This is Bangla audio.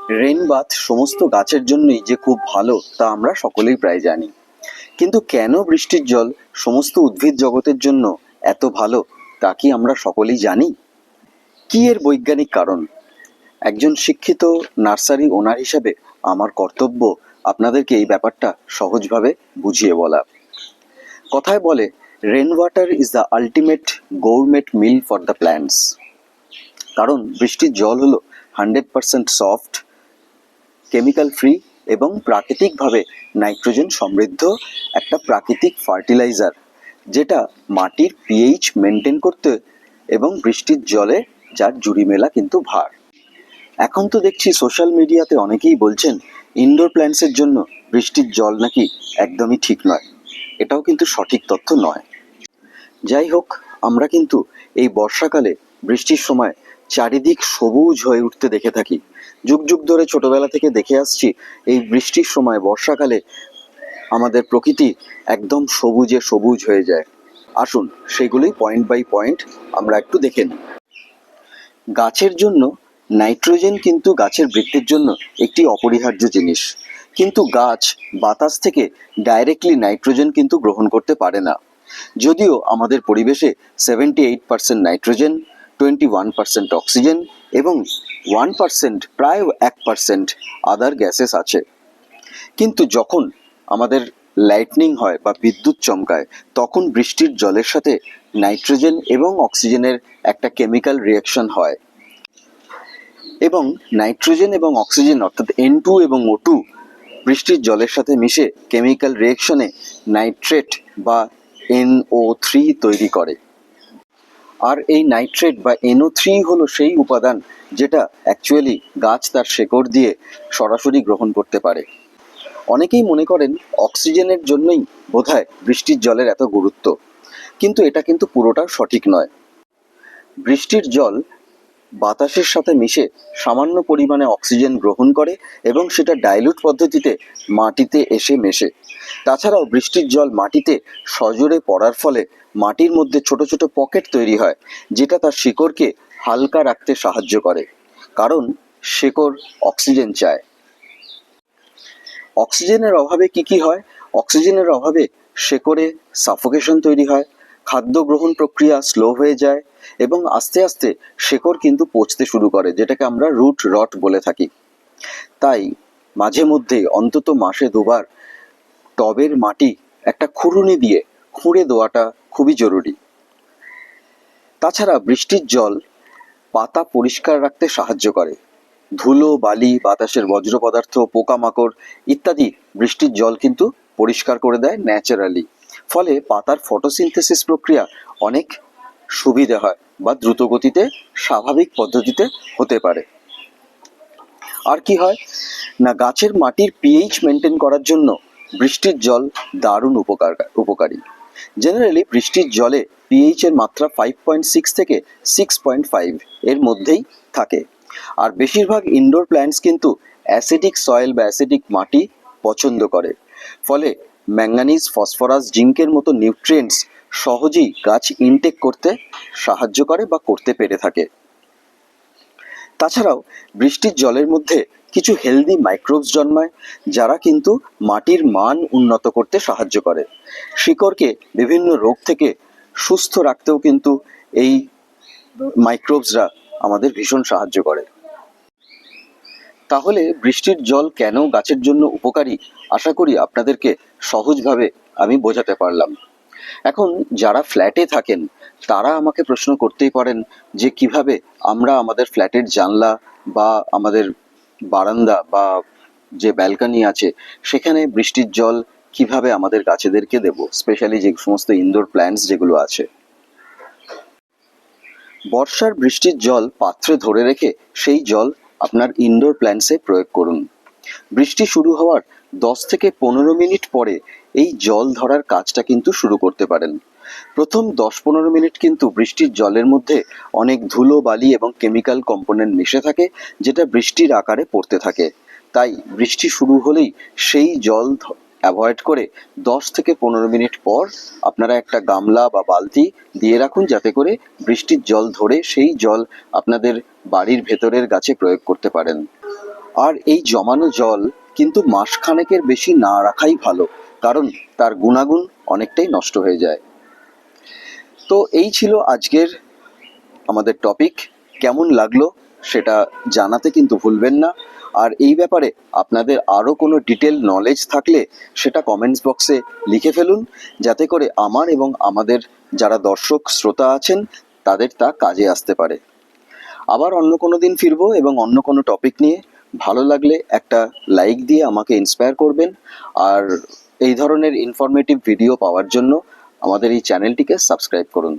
রেন বাথ সমস্ত গাছের জন্যই যে খুব ভালো তা আমরা সকলেই প্রায় জানি। কিন্তু কেন বৃষ্টির জল সমস্ত উদ্ভিদ জগতের জন্য এত ভালো তা কি আমরা সকলেই জানি? কি এর বৈজ্ঞানিক কারণ? একজন শিক্ষিত নার্সারি ওনার হিসেবে আমার কর্তব্য আপনাদেরকে এই ব্যাপারটা সহজভাবে বুঝিয়ে বলা। কথায় বলে, rain water is the ultimate government meal for the plants. কারণ বৃষ্টির জল হলো 100% সফট, কেমিক্যাল ফ্রি এবং প্রাকৃতিকভাবে নাইট্রোজেন সমৃদ্ধ একটা প্রাকৃতিক ফার্টিলাইজার, যেটা মাটির পিএইচ মেনটেন করতে এবং বৃষ্টির জলে যার জুড়ি মেলা কিন্তু ভার। এখন তো দেখছি সোশ্যাল মিডিয়াতে অনেকেই বলছেন ইনডোর প্ল্যান্টসের জন্য বৃষ্টির জল নাকি একদমই ঠিক নয়। এটাও কিন্তু সঠিক তথ্য নয়। যাই হোক, আমরা কিন্তু এই বর্ষাকালে বৃষ্টির সময় চারিদিক সবুজ হয়ে উঠতে দেখে থাকি। যুগ যুগ ধরে ছোটবেলা থেকে দেখে আসছি এই বৃষ্টির সময় বর্ষাকালে আমাদের প্রকৃতি একদম সবুজে সবুজ হয়ে যায়। আসুন সেগুলোই পয়েন্ট বাই পয়েন্ট আমরা একটু দেখে নিই। গাছের জন্য নাইট্রোজেন কিন্তু গাছের বৃদ্ধির জন্য একটি অপরিহার্য জিনিস, কিন্তু গাছ বাতাস থেকে ডাইরেক্টলি নাইট্রোজেন কিন্তু গ্রহণ করতে পারে না। যদিও আমাদের পরিবেশে 78% নাইট্রোজেন, 21% অক্সিজেন এবং 1%, প্রায় 1% আদার গ্যাসেস আছে। কিন্তু যখন আমাদের লাইটনিং হয় বা বিদ্যুৎ চমকায়, তখন বৃষ্টির জলের সাথে নাইট্রোজেন এবং অক্সিজেনের একটা কেমিক্যাল রিয়াকশন হয় এবং নাইট্রোজেন এবং অক্সিজেন অর্থাৎ N2 এবং O2 বৃষ্টির জলের সাথে মিশে কেমিক্যাল রিয়াকশনে নাইট্রেট বা NO3 তৈরি করে। আর এই নাইট্রেট বা NO3 হলো সেই উপাদান যেটা অ্যাকচুয়ালি গাছ তার শেকড় দিয়ে সরাসরি গ্রহণ করতে পারে। অনেকেই মনে করেন অক্সিজেনের জন্যই বোধহয় বৃষ্টির জলের এত গুরুত্ব, কিন্তু এটা কিন্তু পুরোটা সঠিক নয়। বৃষ্টির জল বাতাসের সাথে মিশে সামান্য পরিমাণে অক্সিজেন গ্রহণ করে এবং সেটা ডাইলুট পদ্ধতিতে মাটিতে এসে মেশে। তাছাড়াও বৃষ্টির জল মাটিতে সজোরে পড়ার ফলে মাটির মধ্যে ছোট ছোট পকেট তৈরি হয়, যেটা তার শিকড়কে হালকা রাখতে সাহায্য করে, কারণ শিকড় অক্সিজেন চায়। অক্সিজেনের অভাবে কি হয়? অক্সিজেনের অভাবে শেকড়ে সাফোকেশন তৈরি হয়, খাদ্য গ্রহণ প্রক্রিয়া স্লো হয়ে যায় এবং আস্তে আস্তে শেকড় কিন্তু পচতে শুরু করে, যেটাকে আমরা রুট রট বলে থাকি। তাই মাঝে মধ্যে অন্তত মাসে দুবার টবের মাটি একটা খুরুনি দিয়ে খুঁড়ে দেওয়াটা খুবই জরুরি। তাছাড়া বৃষ্টির জল পাতা পরিষ্কার রাখতে সাহায্য করে। ধুলো, বালি, বাতাসের বজ্র পদার্থ, পোকামাকড় ইত্যাদি বৃষ্টির জল কিন্তু পরিষ্কার করে দেয় ন্যাচারালি। ফলে পাতার ফটোসিনথেসিস প্রক্রিয়া অনেক সুবিধে হয় বা দ্রুত গতিতে স্বাভাবিক পদ্ধতিতে হতে পারে। আর কি হয় না, গাছের মাটির পিএইচ মেনটেন করার জন্য বৃষ্টির জল দারুণ উপকারী। জেনারেলি বৃষ্টির জলে পিএইচ এর মাত্রা 5.6 থেকে 6.5 এর মধ্যেই থাকে। আর বেশিরভাগ ইনডোর প্ল্যান্টস কিন্তু অ্যাসিডিক সয়েল বা অ্যাসিডিক মাটি পছন্দ করে। ফলে ম্যাঙ্গানিজ, ফসফরাস, জিঙ্কের মতো নিউট্রিয়েন্টস সহজেই গাছ ইনটেক করতে সাহায্য করে বা করতে পেরে থাকে। তাছাড়াও বৃষ্টির জলের মধ্যে কিছু হেলদি মাইক্রোবস জন্মায়, যারা কিন্তু মাটির মান উন্নত করতে সাহায্য করে। শিকড়কে বিভিন্ন রোগ থেকে সুস্থ রাখতেও কিন্তু এই মাইক্রোবসরা আমাদের ভীষণ সাহায্য করে। তাহলে বৃষ্টির জল কেন গাছের জন্য উপকারী, আশা করি আপনাদেরকে সহজভাবে আমি বোঝাতে পারলাম। এখন যারা ফ্ল্যাটে থাকেন তারা আমাকে প্রশ্ন করতেই পারেন যে কিভাবে আমরা আমাদের ফ্ল্যাটের জানলা বা আমাদের বারান্দা বা যে ব্যালকনি আছে সেখানে বৃষ্টির জল কিভাবে আমাদের গাছেদেরকে দেব, স্পেশালি যে সমস্ত ইনডোর প্ল্যান্টস যেগুলো আছে। বর্ষার বৃষ্টির জল পাত্রে ধরে রেখে সেই জল আপনার ইনডোর প্ল্যান্টসে প্রয়োগ করুন। বৃষ্টি শুরু হওয়ার 10 থেকে 15 মিনিট পরে এই জল ধরার কাজটা কিন্তু শুরু করতে পারেন। প্রথম 10-15 মিনিট কিন্তু বৃষ্টির জলের মধ্যে অনেক ধুলো, বালি এবং কেমিক্যাল কম্পোনেন্ট মিশে থাকে, যেটা বৃষ্টির আকারে পড়তে থাকে। তাই বৃষ্টি শুরু হলেই সেই জল অ্যাভয়েড করে 10 থেকে 15 মিনিট পর আপনারা একটা গামলা বা বালতি দিয়ে রাখুন, যাতে করে বৃষ্টির জল ধরে সেই জল আপনাদের বাড়ির ভেতরের গাছে প্রয়োগ করতে পারেন। আর এই জমানো জল কিন্তু মাসখানেকের বেশি না রাখাই ভালো, কারণ তার গুণাগুণ অনেকটাই নষ্ট হয়ে যায়। তো এই ছিল আজকের আমাদের টপিক। কেমন লাগলো সেটা জানাতে কিন্তু ভুলবেন না। আর এই ব্যাপারে আপনাদের আরও কোনো ডিটেল নলেজ থাকলে সেটা কমেন্টস বক্সে লিখে ফেলুন, যাতে করে আমার এবং আমাদের যারা দর্শক শ্রোতা আছেন তাদের তা কাজে আসতে পারে। আবার অন্য কোনো দিন ফিরবো এবং অন্য কোনো টপিক নিয়ে। ভালো লাগলে একটা লাইক দিয়ে আমাকে ইন্সপায়ার করবেন। আর এই ধরনের ইনফরমেটিভ ভিডিও পাওয়ার জন্য আমাদের এই চ্যানেলটিকে সাবস্ক্রাইব করুন।